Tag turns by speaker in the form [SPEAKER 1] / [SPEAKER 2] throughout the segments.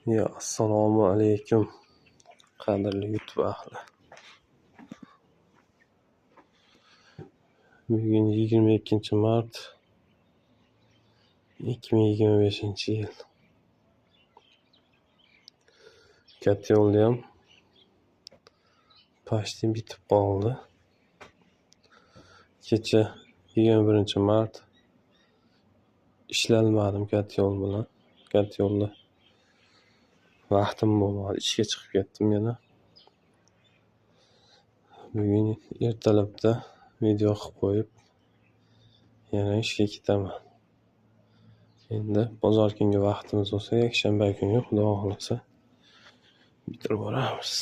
[SPEAKER 1] Assalomu alaykum qadrli YouTube ahli. Bugun 22-mart 2025-yil. Katta yo'lda ham почти bitib qoldi. Kecha 21-mart ishlalmadim katta yo'l bilan. Katta yo'lda vaqtim bo'lmadi, ishga chiqib ketdim yana. Bugun ertalabda video qilib qo'yib yana ishga ketaman. Endi bozor kuniga vaqtimiz bo'lsa, yakshanba kuni Xudo xolasa bitirib boramiz.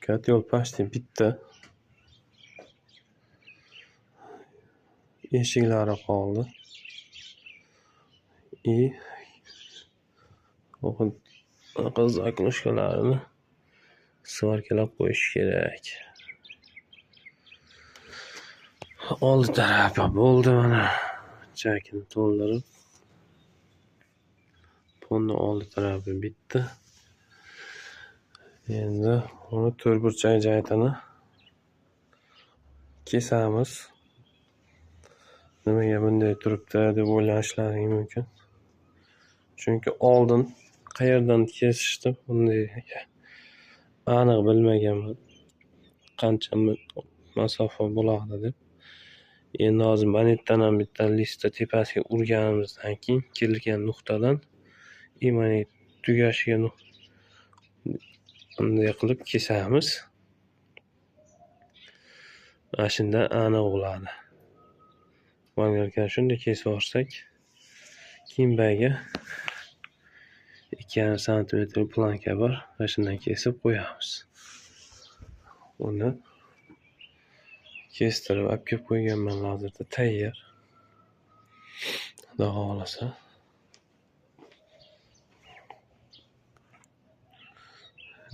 [SPEAKER 1] Katta yo'l почти bitti. Eshiklari qoldi. Zakloshkalarini svarkalab qo'yish kerak. Oldi tarafi bo'ldi mana. Chakini to'ldirib. Ponni oldi tarafi bitti. Endi uni to'rtburchak joyini kesamiz. Nimaga bunday turibdi deb o'ylashlaring mumkin. Chunki oldin qayerdan kesishdi bunday aniq bilmaganman. Qancha masofa bo'ladi deb. Endi hozir manetdan ham bitta listda tepasiga urganimizdan keyin kelgan nuqtadan mana tugashiga bunday qilib kesamiz. Mana shunda aniq bo'ladi. Agar shunday kesib olsak, kimbaga 2,5 sm planka bor, mana shundan kesib qo'yamiz. Uni kestirib olib kelib qo'yganman hozirda tayyor. Xudo xolasa.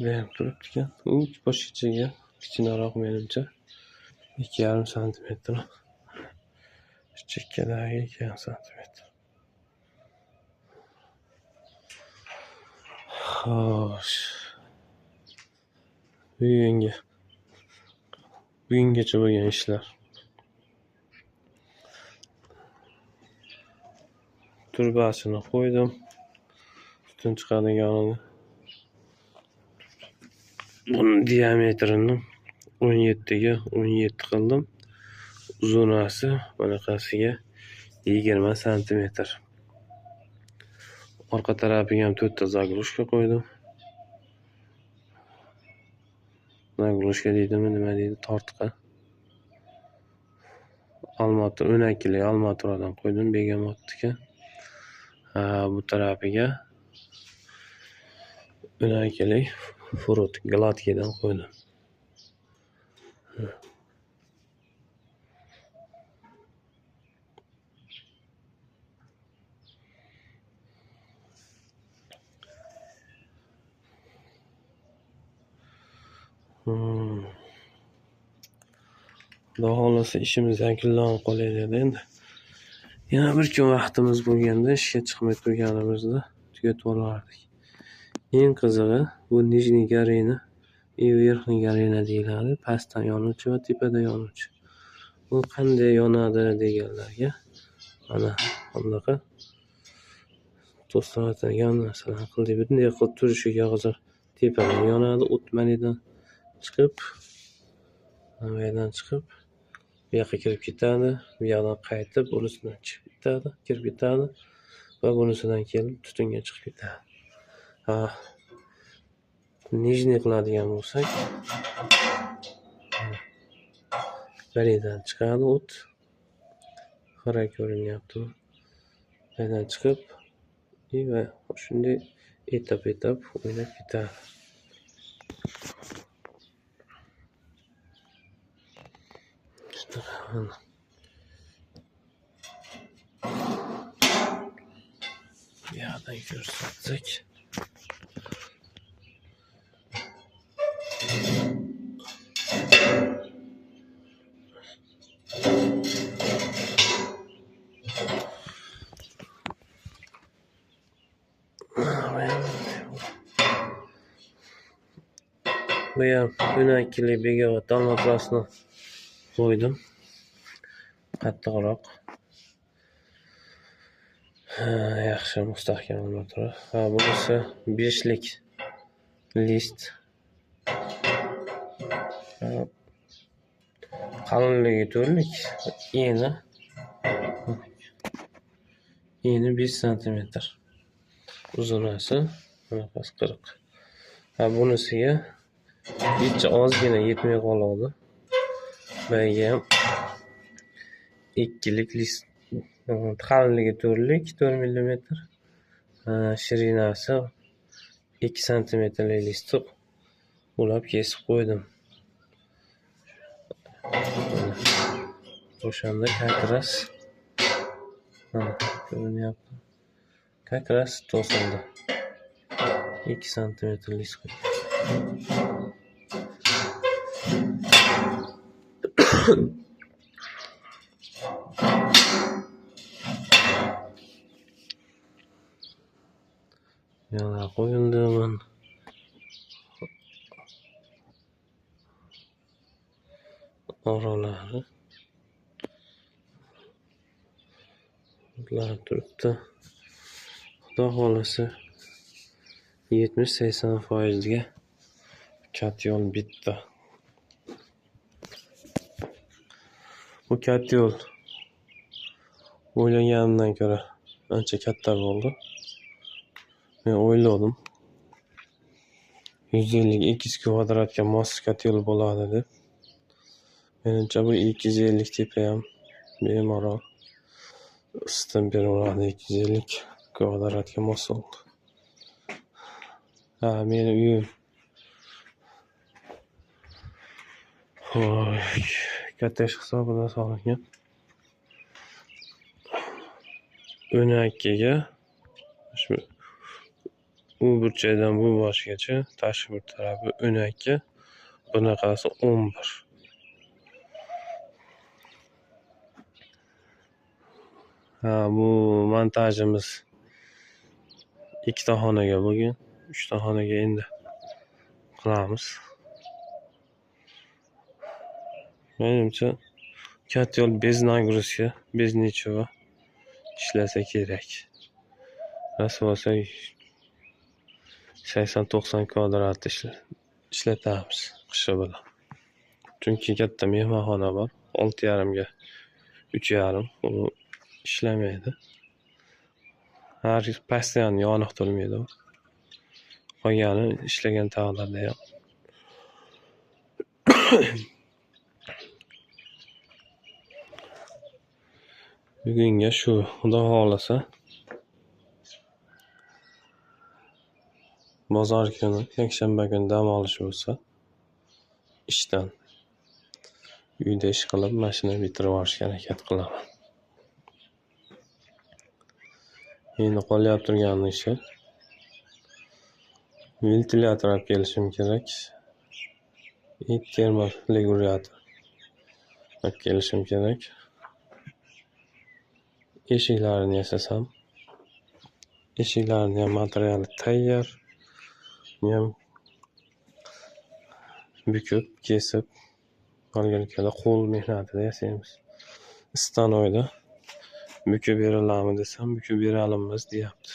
[SPEAKER 1] Berib turibdi-kan. Boshqachaga kichikroq menimcha 2,5 sm. Chekkadagi 2,5 sm. Xo'sh. Bugungacha bo'lgan ishlar. Turbasini qo'ydim. Tutun chiqadiganini. Buni diametrini 17 ga 17 qildim. Uzunasi bunaqasiga 20 sm. Orqa tarafiga ham 4 ta zagrushka qo'ydim. Zagrushka deydimi, nima deydi, tortqa. Almati 12 li almaturadan qo'ydim, begamotniki. Bu tarafiga 12 li Frut Gladkidan qo'ydim. Xudo xolasa ishimiz yakunlanib qolay dedi endi. Yana bir kun vaqtimiz bo'lganda ishga chiqmay turganimizda tugatib olardik. Eng qizig'i bu nijniy garena, verxniy garena deyiladi, pastdan yonuvchi va tepada yonuvchi. Bu qanday yonadi deganlarga mana bunaqa to'satdan yon narsalar qildik. Bunday qilib turishiga hozir tepadan yonadi, o't manidan chiqib, bu yoqqa kirib ketadi, bu yoqdan qaytib, bunisidan chiqib ketadi, kirib ketadi va bunisidan kelib tutunga chiqib ketadi. Nijniy qiladigan bo'lsak, biridan chiqadi o't. Xira ko'rinyapti. Biridan chiqib, va shunday etap o'ynab ketadi. Bu yoqdan ko'rsatsak. Bu ham 12 megawatt almatrasini qo'ydim. Qattiqroq. Yaxshi mustahkam almatras. Bunisi 5 lik list. Qalinligi 4 lik. Eni 5 cm. Uzunasi bunaqasi 40. Bunisiga hech ozgina yetmay qoladi. Boyaga ham 2 lik list. Qalinligi 4 lik, 4 mm. Shirinasi 2 cm listni ulab kesib qo'ydim. O'shanda kakras ko'rinyapti. Kakras to'sildi. 2 cm list qo'ydim. Yana qo'yildi. Oralari bular turibdi. Xudo xolasa 70-80% ga katyol bitdi. Bu katyol o'ylaganimdan ko'ra ancha katta bo'ldi. Men o'yladim 150 kvadratga mos katyol bo'ladi deb. Menimcha bu 250 tepa ham bemalol isitib beraveradi. 250 kvadratga mos oldi. Meni uyim kattash hisobidan solingan. 12 ga shu u burchakdan bu boshgacha tashqi bir tarafi 12, bunaqasi 11. Bu montajimiz 2 ta xonaga bo'lgan, 3 ta xonaga endi qilamiz. Menimcha katyol bez nagruzka, bez nechova ishlasa kerak. Rasvosa 80-90 kvadrat ishlatamiz qishi bilan. Chunki katta mehmonxona bor. 6,5 ga 3,5 u ishlamaydi. Har postoyan yoniq turmaydi. Qolgani ishlagan taqdirda ham. Bugunga shu, xudo xolasa bozor kuni, yakshanba kuni dam olish bo'lsa, ishdan uyda ish qilib, mashina bitirib olishga harakat qilaman. Endi qolyapti turgan ishi ventilyator olib kelishim kerak. Termoregulyator olib kelishim kerak. Eshiklarini yasasam, eshiklarni ham materiali tayyor. Ham bukib, kesib, olgalikada qo'l mehnatida yasaymiz. Stanoyda bukib beralarmi desam, bukib beramiz deyapti.